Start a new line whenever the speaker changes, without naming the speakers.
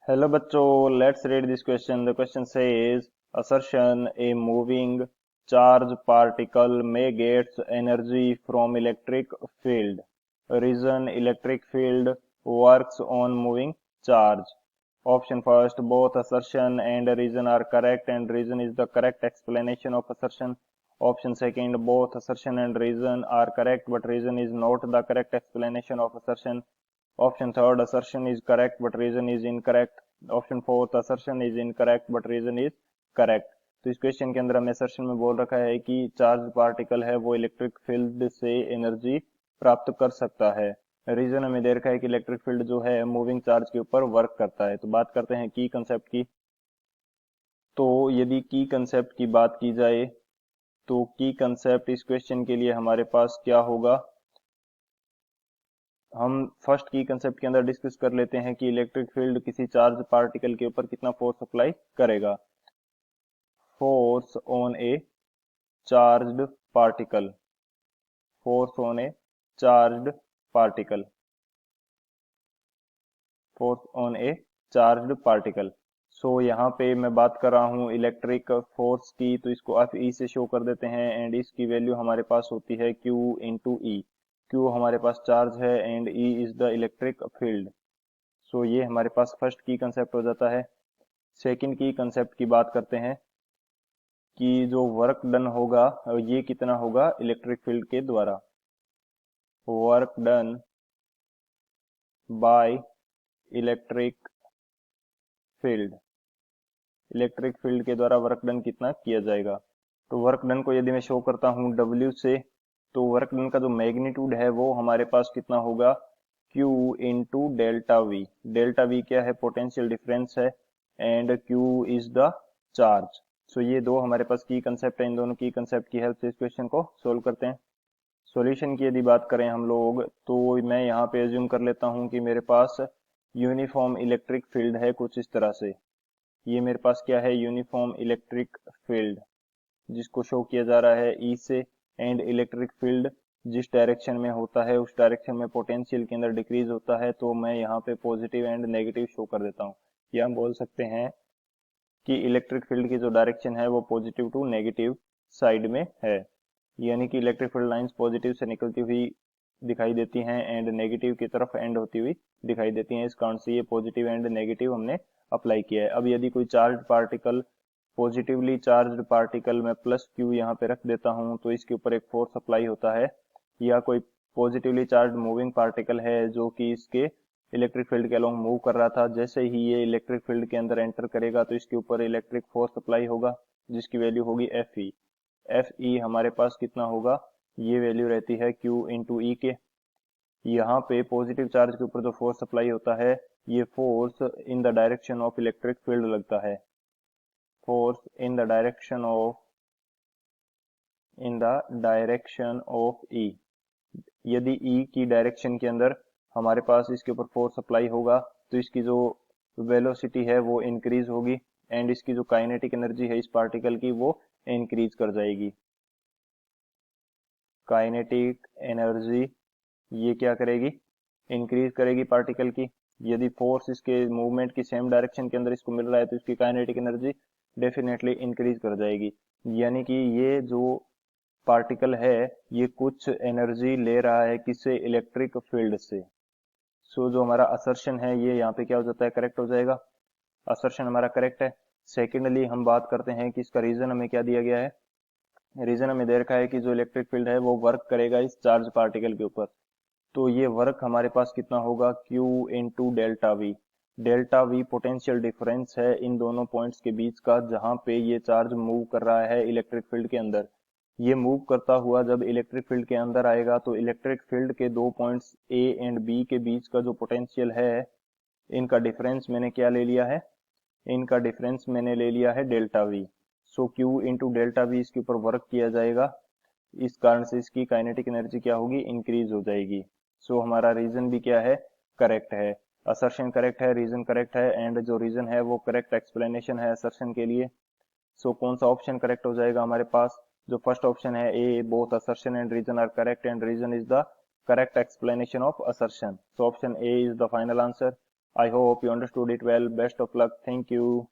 Hello बच्चों, let's read this question. The question says, assertion a moving charge particle may gets energy from electric field. Reason electric field works on moving charge. Option first, both assertion and reason are correct and reason is the correct explanation of assertion. Option second, both assertion and reason are correct but reason is not the correct explanation of assertion. Option third, assertion is correct but reason is incorrect. Option fourth, assertion is incorrect but reason is correct. तो इस question के अंदर हमें assertion में बोल रखा है कि चार्ज पार्टिकल है वो इलेक्ट्रिक फील्ड से एनर्जी प्राप्त कर सकता है। रीजन हमें दे रखा है कि इलेक्ट्रिक फील्ड जो है मूविंग चार्ज के ऊपर वर्क करता है। तो बात करते हैं की कंसेप्ट की। तो यदि की कंसेप्ट की बात की जाए तो की कंसेप्ट इस क्वेश्चन के लिए हमारे पास क्या होगा। हम फर्स्ट की कंसेप्ट के अंदर डिस्कस कर लेते हैं कि इलेक्ट्रिक फील्ड किसी चार्ज पार्टिकल के ऊपर कितना फोर्स अप्लाई करेगा। Force on a charged particle, force on a charged particle, force on a charged particle. So यहाँ पे मैं बात कर रहा हूँ इलेक्ट्रिक फोर्स की, तो इसको आप ई से शो कर देते हैं एंड इसकी वैल्यू हमारे पास होती है Q इंटू ई। Q हमारे पास चार्ज है and E is the electric field. So ये हमारे पास फर्स्ट की कंसेप्ट हो जाता है। सेकंड की कंसेप्ट की बात करते हैं कि जो वर्क डन होगा ये कितना होगा इलेक्ट्रिक फील्ड के द्वारा। Work done by electric field, electric field के द्वारा वर्क डन कितना किया जाएगा। तो वर्क डन को यदि मैं शो करता हूँ W से, तो वर्क डन का जो मैग्नीट्यूड है वो हमारे पास कितना होगा Q into delta V. Delta V क्या है, पोटेंशियल डिफरेंस है and Q is the charge. So ये दो हमारे पास की कंसेप्ट है। इन दोनों की कंसेप्ट की हेल्प से इस क्वेश्चन को सोल्व करते हैं। सॉल्यूशन की यदि बात करें हम लोग, तो मैं यहाँ पे एज्यूम कर लेता हूँ कि मेरे पास यूनिफॉर्म इलेक्ट्रिक फील्ड है कुछ इस तरह से। ये मेरे पास क्या है, यूनिफॉर्म इलेक्ट्रिक फील्ड, जिसको शो किया जा रहा है ई से। एंड इलेक्ट्रिक फील्ड जिस डायरेक्शन में होता है उस डायरेक्शन में पोटेंशियल के अंदर डिक्रीज होता है। तो मैं यहाँ पे पॉजिटिव एंड नेगेटिव शो कर देता हूँ। या हम बोल सकते हैं कि इलेक्ट्रिक फील्ड की जो डायरेक्शन है वो पॉजिटिव टू नेगेटिव साइड में है। यानी कि इलेक्ट्रिक फील्ड लाइंस पॉजिटिव से निकलती हुई दिखाई देती हैं एंड नेगेटिव की तरफ एंड होती हुई दिखाई देती हैं। इस कारण से ये पॉजिटिव एंड नेगेटिव हमने अप्लाई किया है। अब यदि कोई charge particle, positively charged particle में प्लस Q यहाँ पे रख देता हूँ तो इसके ऊपर एक फोर्स अप्लाई होता है। या कोई पॉजिटिवली चार्ज मूविंग पार्टिकल है जो कि इसके इलेक्ट्रिक फील्ड के अलोंग मूव कर रहा था, जैसे ही ये इलेक्ट्रिक फील्ड के अंदर एंटर करेगा तो इसके ऊपर इलेक्ट्रिक फोर्स अप्लाई होगा जिसकी वैल्यू होगी Fe। Fe हमारे पास कितना होगा, ये वैल्यू रहती है Q इंटू ई के। यहाँ पे पॉजिटिव चार्ज के ऊपर जो फोर्स अप्लाई होता है ये force in the direction of electric field लगता है। Force in the direction of, in the direction of E. यदि ई की डायरेक्शन के अंदर हमारे पास इसके ऊपर फोर्स अप्लाई होगा तो इसकी जो वेलोसिटी है वो इंक्रीज होगी एंड इसकी जो काइनेटिक एनर्जी है इस पार्टिकल की वो इंक्रीज कर जाएगी। काइनेटिक एनर्जी ये क्या करेगी, इंक्रीज करेगी पार्टिकल की। यदि फोर्स इसके मूवमेंट की सेम डायरेक्शन के अंदर इसको मिल रहा है तो इसकी काइनेटिक एनर्जी डेफिनेटली इंक्रीज कर जाएगी। यानी कि ये जो पार्टिकल है ये कुछ एनर्जी ले रहा है किससे, इलेक्ट्रिक फील्ड से। सो जो हमारा असर्शन है ये यहाँ पे क्या हो जाता है, करेक्ट हो जाएगा। असर्शन हमारा करेक्ट है। सेकेंडली हम बात करते हैं कि इसका रीजन हमें क्या दिया गया है। रीजन हमें दे रखा है कि जो इलेक्ट्रिक फील्ड है वो वर्क करेगा इस चार्ज पार्टिकल के ऊपर। तो ये वर्क हमारे पास कितना होगा, Q into delta V. Delta we potential difference है इन दोनों पॉइंट्स के बीच का जहां पे ये चार्ज मूव कर रहा है इलेक्ट्रिक फील्ड के अंदर। ये मूव करता हुआ जब इलेक्ट्रिक फील्ड के अंदर आएगा तो इलेक्ट्रिक फील्ड के दो पॉइंट्स A एंड B के बीच का जो पोटेंशियल है इनका डिफरेंस मैंने क्या ले लिया है, इनका डिफरेंस मैंने ले लिया है delta we. So Q into delta we इसके ऊपर वर्क किया जाएगा, इस कारण से इसकी काइनेटिक एनर्जी क्या होगी, इंक्रीज हो जाएगी। सो हमारा रीजन भी क्या है, करेक्ट है। असर्शन करेक्ट है, रीजन करेक्ट है एंड जो रीजन है वो करेक्ट एक्सप्लेनेशन है असर्शन के लिए। सो कौन सा ऑप्शन करेक्ट हो जाएगा हमारे पास, जो फर्स्ट ऑप्शन है A, both assertion and reason are correct and reason is the correct explanation of assertion. So option A is the final answer. I hope you understood it well. Best of luck. Thank you.